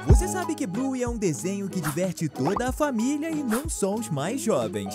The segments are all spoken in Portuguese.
Você sabe que Bluey é um desenho que diverte toda a família e não só os mais jovens.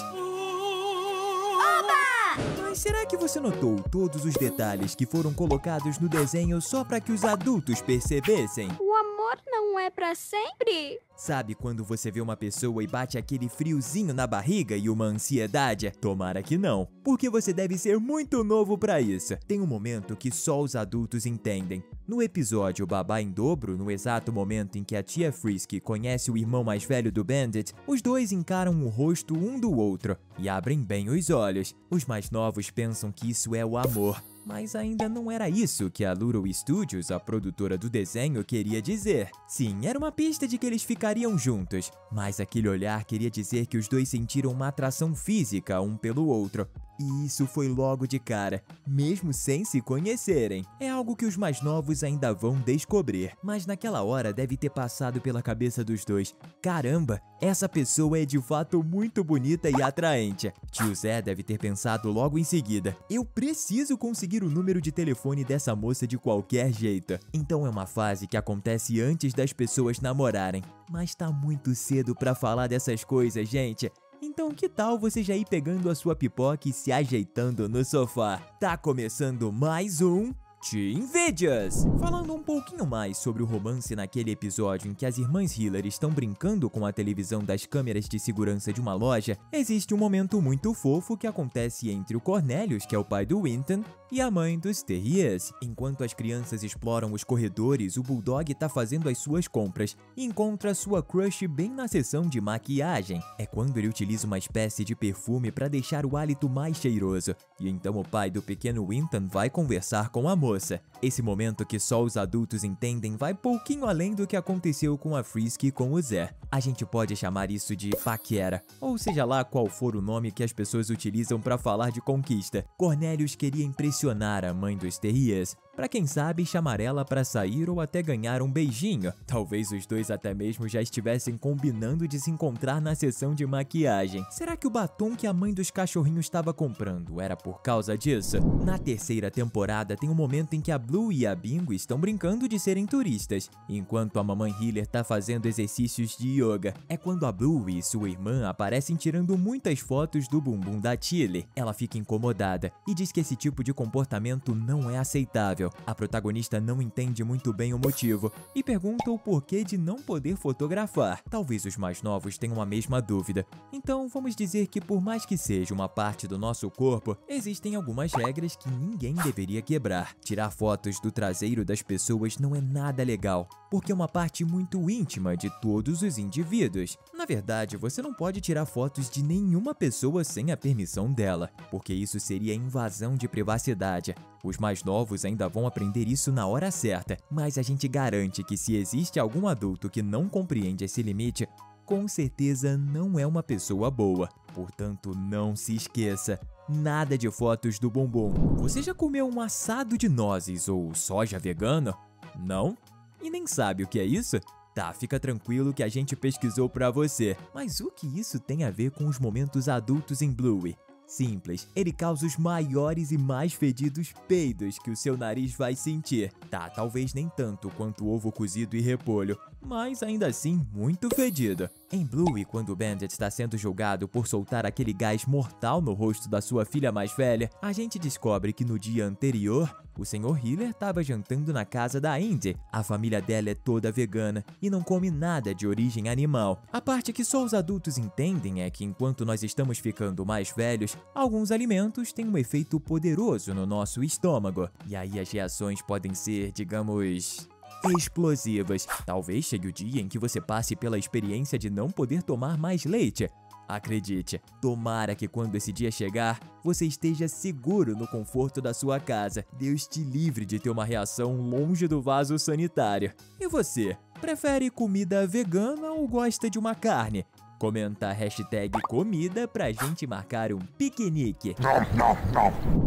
Mas será que você notou todos os detalhes que foram colocados no desenho só para que os adultos percebessem? O amor não é pra sempre? Sabe quando você vê uma pessoa e bate aquele friozinho na barriga e uma ansiedade? Tomara que não, porque você deve ser muito novo pra isso. Tem um momento que só os adultos entendem. No episódio Babá em Dobro, no exato momento em que a tia Frisky conhece o irmão mais velho do Bandit, os dois encaram o rosto um do outro e abrem bem os olhos. Os mais novos pensam que isso é o amor. Mas ainda não era isso que a Luro Studios, a produtora do desenho, queria dizer. Sim, era uma pista de que eles ficariam juntos, mas aquele olhar queria dizer que os dois sentiram uma atração física um pelo outro. E isso foi logo de cara, mesmo sem se conhecerem. É algo que os mais novos ainda vão descobrir. Mas naquela hora deve ter passado pela cabeça dos dois: caramba, essa pessoa é de fato muito bonita e atraente. Tio Zé deve ter pensado logo em seguida: eu preciso conseguir o número de telefone dessa moça de qualquer jeito. Então é uma fase que acontece antes das pessoas namorarem. Mas tá muito cedo pra falar dessas coisas, gente. Então que tal você já ir pegando a sua pipoca e se ajeitando no sofá? Tá começando mais um Teen Videos! Falando um pouquinho mais sobre o romance naquele episódio em que as irmãs Hiller estão brincando com a televisão das câmeras de segurança de uma loja, existe um momento muito fofo que acontece entre o Cornelius, que é o pai do Winton, e a mãe dos Terriers. Enquanto as crianças exploram os corredores, o Bulldog tá fazendo as suas compras e encontra sua crush bem na seção de maquiagem. É quando ele utiliza uma espécie de perfume para deixar o hálito mais cheiroso. E então o pai do pequeno Winton vai conversar com a moça. Esse momento que só os adultos entendem vai pouquinho além do que aconteceu com a Frisky e com o Zé. A gente pode chamar isso de paquera, ou seja lá qual for o nome que as pessoas utilizam para falar de conquista. Cornelius queria impressionar a mãe dos Terriers, para quem sabe chamar ela para sair ou até ganhar um beijinho. Talvez os dois até mesmo já estivessem combinando de se encontrar na sessão de maquiagem. Será que o batom que a mãe dos cachorrinhos estava comprando era por causa disso? Na terceira temporada tem um momento em que a Blue e a Bingo estão brincando de serem turistas, enquanto a mamãe Hiller tá fazendo exercícios de yoga. É quando a Blue e sua irmã aparecem tirando muitas fotos do bumbum da Tilly. Ela fica incomodada e diz que esse tipo de comportamento não é aceitável. A protagonista não entende muito bem o motivo e pergunta o porquê de não poder fotografar. Talvez os mais novos tenham a mesma dúvida. Então vamos dizer que por mais que seja uma parte do nosso corpo, existem algumas regras que ninguém deveria quebrar. Tirar fotos do traseiro das pessoas não é nada legal, porque é uma parte muito íntima de todos os indivíduos. Na verdade, você não pode tirar fotos de nenhuma pessoa sem a permissão dela, porque isso seria invasão de privacidade. Os mais novos ainda vão aprender isso na hora certa, mas a gente garante que se existe algum adulto que não compreende esse limite, com certeza não é uma pessoa boa. Portanto, não se esqueça, nada de fotos do bumbum. Você já comeu um assado de nozes ou soja vegano? Não? E nem sabe o que é isso? Tá, fica tranquilo que a gente pesquisou pra você. Mas o que isso tem a ver com os momentos adultos em Bluey? Simples, ele causa os maiores e mais fedidos peidos que o seu nariz vai sentir. Tá, talvez nem tanto quanto ovo cozido e repolho, mas ainda assim muito fedido. Em Bluey, quando o Bandit está sendo julgado por soltar aquele gás mortal no rosto da sua filha mais velha, a gente descobre que no dia anterior, o Sr. Hiller estava jantando na casa da Indy. A família dela é toda vegana e não come nada de origem animal. A parte que só os adultos entendem é que enquanto nós estamos ficando mais velhos, alguns alimentos têm um efeito poderoso no nosso estômago. E aí as reações podem ser, digamos, explosivas. Talvez chegue o dia em que você passe pela experiência de não poder tomar mais leite. Acredite, tomara que quando esse dia chegar, você esteja seguro no conforto da sua casa. Deus te livre de ter uma reação longe do vaso sanitário. E você, prefere comida vegana ou gosta de uma carne? Comenta a hashtag comida pra gente marcar um piquenique.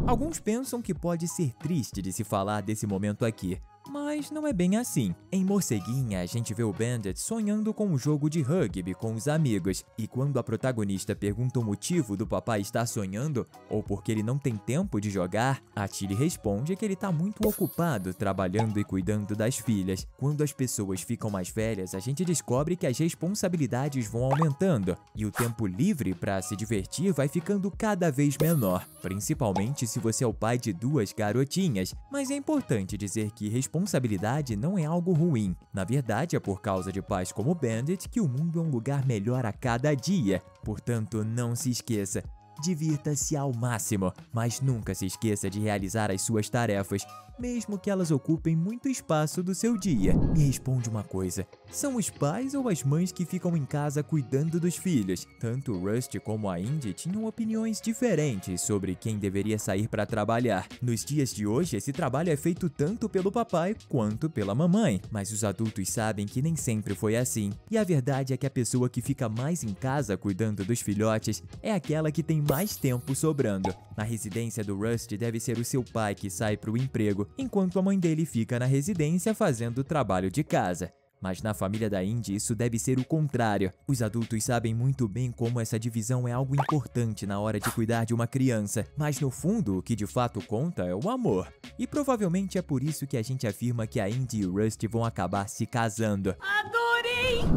Alguns pensam que pode ser triste de se falar desse momento aqui, mas Mas não é bem assim. Em Morceguinha, a gente vê o Bandit sonhando com um jogo de rugby com os amigos. E quando a protagonista pergunta o motivo do papai estar sonhando, ou porque ele não tem tempo de jogar, a Tilly responde que ele está muito ocupado trabalhando e cuidando das filhas. Quando as pessoas ficam mais velhas, a gente descobre que as responsabilidades vão aumentando e o tempo livre para se divertir vai ficando cada vez menor, principalmente se você é o pai de 2 garotinhas. Mas é importante dizer que responsabilidade não é algo ruim. Na verdade, é por causa de pais como Bandit que o mundo é um lugar melhor a cada dia. Portanto, não se esqueça, divirta-se ao máximo, mas nunca se esqueça de realizar as suas tarefas, mesmo que elas ocupem muito espaço do seu dia. Me responde uma coisa, são os pais ou as mães que ficam em casa cuidando dos filhos? Tanto o Rusty como a Indy tinham opiniões diferentes sobre quem deveria sair para trabalhar. Nos dias de hoje, esse trabalho é feito tanto pelo papai quanto pela mamãe, mas os adultos sabem que nem sempre foi assim. E a verdade é que a pessoa que fica mais em casa cuidando dos filhotes é aquela que tem mais tempo sobrando. Na residência do Rusty deve ser o seu pai que sai para o emprego, enquanto a mãe dele fica na residência fazendo o trabalho de casa. Mas na família da Indy isso deve ser o contrário. Os adultos sabem muito bem como essa divisão é algo importante na hora de cuidar de uma criança, mas no fundo o que de fato conta é o amor. E provavelmente é por isso que a gente afirma que a Indy e o Rusty vão acabar se casando.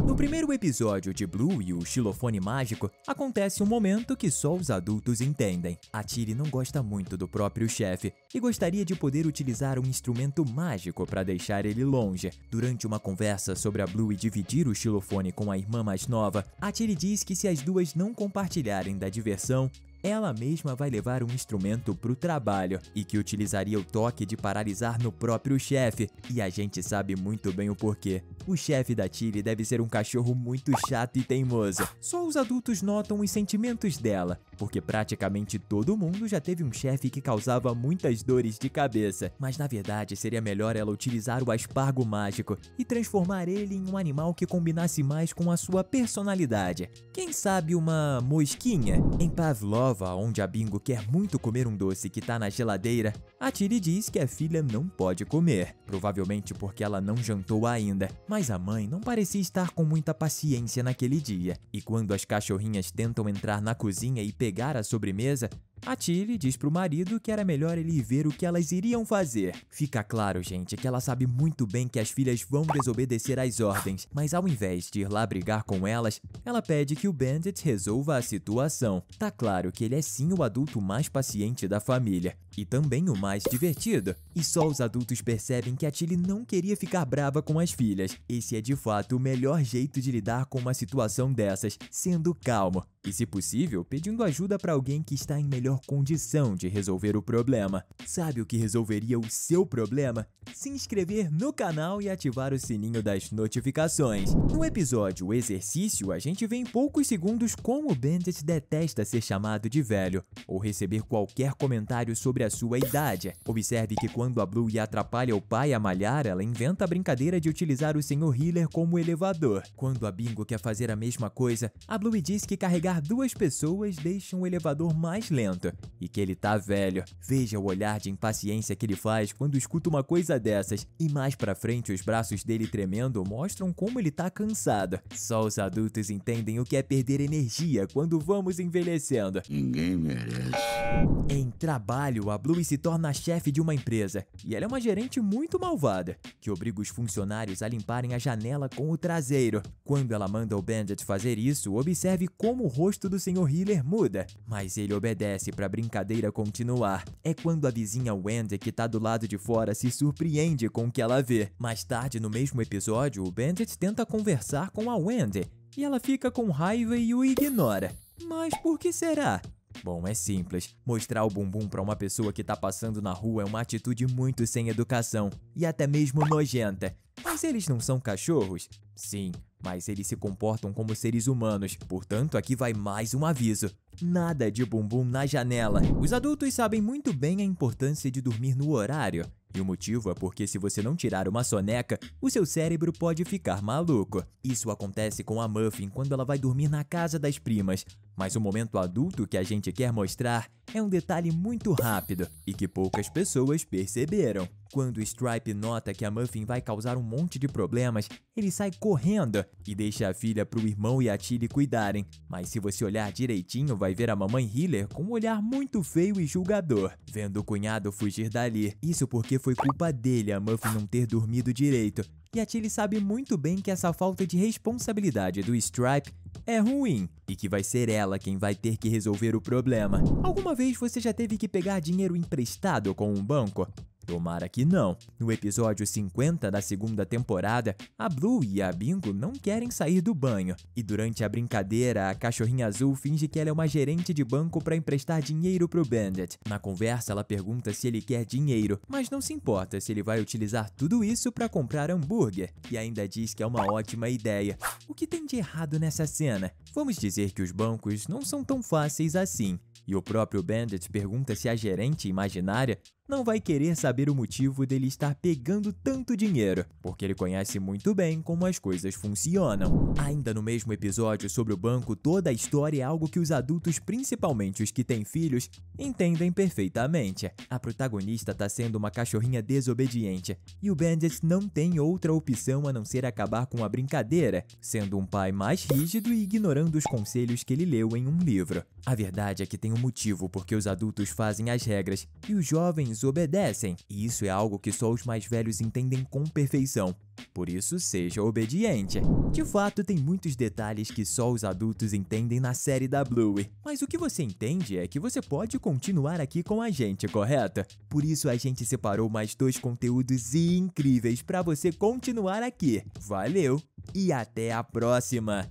No primeiro episódio de Blue e o xilofone mágico, acontece um momento que só os adultos entendem. A Tilly não gosta muito do próprio chefe e gostaria de poder utilizar um instrumento mágico para deixar ele longe. Durante uma conversa sobre a Blue dividir o xilofone com a irmã mais nova, a Tilly diz que se as duas não compartilharem da diversão, ela mesma vai levar um instrumento para o trabalho e que utilizaria o toque de paralisar no próprio chefe. E a gente sabe muito bem o porquê. O chefe da Tilly deve ser um cachorro muito chato e teimoso. Só os adultos notam os sentimentos dela, porque praticamente todo mundo já teve um chefe que causava muitas dores de cabeça. Mas na verdade seria melhor ela utilizar o aspargo mágico e transformar ele em um animal que combinasse mais com a sua personalidade. Quem sabe uma mosquinha? Em Pavlova, onde a Bingo quer muito comer um doce que tá na geladeira, a Tilly diz que a filha não pode comer, provavelmente porque ela não jantou ainda. Mas a mãe não parecia estar com muita paciência naquele dia. E quando as cachorrinhas tentam entrar na cozinha e pegar a sobremesa, a Tilly diz pro marido que era melhor ele ir ver o que elas iriam fazer. Fica claro, gente, que ela sabe muito bem que as filhas vão desobedecer às ordens, mas ao invés de ir lá brigar com elas, ela pede que o Bandit resolva a situação. Tá claro que ele é sim o adulto mais paciente da família, e também o mais divertido. E só os adultos percebem que a Tilly não queria ficar brava com as filhas. Esse é de fato o melhor jeito de lidar com uma situação dessas, sendo calmo. E se possível, pedindo ajuda para alguém que está em melhor condição de resolver o problema. Sabe o que resolveria o seu problema? Se inscrever no canal e ativar o sininho das notificações. No episódio O Exercício, a gente vê em poucos segundos como o Bandit detesta ser chamado de velho, ou receber qualquer comentário sobre a sua idade. Observe que quando a Blue atrapalha o pai a malhar, ela inventa a brincadeira de utilizar o Sr. Healer como elevador. Quando a Bingo quer fazer a mesma coisa, a Blue diz que carregar 2 pessoas deixa um elevador mais lento e que ele tá velho. Veja o olhar de impaciência que ele faz quando escuta uma coisa dessas. E mais pra frente, os braços dele tremendo mostram como ele tá cansado. Só os adultos entendem o que é perder energia quando vamos envelhecendo. Ninguém merece. Em trabalho, a Blue se torna a chefe de uma empresa e ela é uma gerente muito malvada, que obriga os funcionários a limparem a janela com o traseiro. Quando ela manda o Bandit fazer isso, observe como o rosto do Sr. Healer muda, mas ele obedece para a brincadeira continuar. É quando a vizinha Wendy, que tá do lado de fora, se surpreende com o que ela vê. Mais tarde, no mesmo episódio, o Bandit tenta conversar com a Wendy e ela fica com raiva e o ignora. Mas por que será? Bom, é simples. Mostrar o bumbum para uma pessoa que tá passando na rua é uma atitude muito sem educação e até mesmo nojenta. Mas eles não são cachorros? Sim, mas eles se comportam como seres humanos. Portanto, aqui vai mais um aviso. Nada de bumbum na janela. Os adultos sabem muito bem a importância de dormir no horário. E o motivo é porque se você não tirar uma soneca, o seu cérebro pode ficar maluco. Isso acontece com a Muffin quando ela vai dormir na casa das primas. Mas o momento adulto que a gente quer mostrar é um detalhe muito rápido e que poucas pessoas perceberam. Quando Stripe nota que a Muffin vai causar um monte de problemas, ele sai correndo e deixa a filha para o irmão e a Tilly cuidarem. Mas se você olhar direitinho, vai ver a mamãe Hiller com um olhar muito feio e julgador, vendo o cunhado fugir dali. Isso porque foi culpa dele a Muffin não ter dormido direito. E a Tilly sabe muito bem que essa falta de responsabilidade do Stripe é ruim e que vai ser ela quem vai ter que resolver o problema. Alguma vez você já teve que pegar dinheiro emprestado com um banco? Tomara que não. No episódio 50 da segunda temporada, a Blue e a Bingo não querem sair do banho. E durante a brincadeira, a cachorrinha azul finge que ela é uma gerente de banco para emprestar dinheiro pro Bandit. Na conversa, ela pergunta se ele quer dinheiro, mas não se importa se ele vai utilizar tudo isso para comprar hambúrguer. E ainda diz que é uma ótima ideia. O que tem de errado nessa cena? Vamos dizer que os bancos não são tão fáceis assim. E o próprio Bandit pergunta se a gerente imaginária não vai querer saber o motivo dele estar pegando tanto dinheiro, porque ele conhece muito bem como as coisas funcionam. Ainda no mesmo episódio sobre o banco, toda a história é algo que os adultos, principalmente os que têm filhos, entendem perfeitamente. A protagonista está sendo uma cachorrinha desobediente, e o Bandit não tem outra opção a não ser acabar com a brincadeira, sendo um pai mais rígido e ignorando os conselhos que ele leu em um livro. A verdade é que tem um motivo porque os adultos fazem as regras e os jovens obedecem, e isso é algo que só os mais velhos entendem com perfeição. Por isso, seja obediente. De fato, tem muitos detalhes que só os adultos entendem na série da Bluey. Mas o que você entende é que você pode continuar aqui com a gente, correto? Por isso, a gente separou mais 2 conteúdos incríveis para você continuar aqui. Valeu! E até a próxima!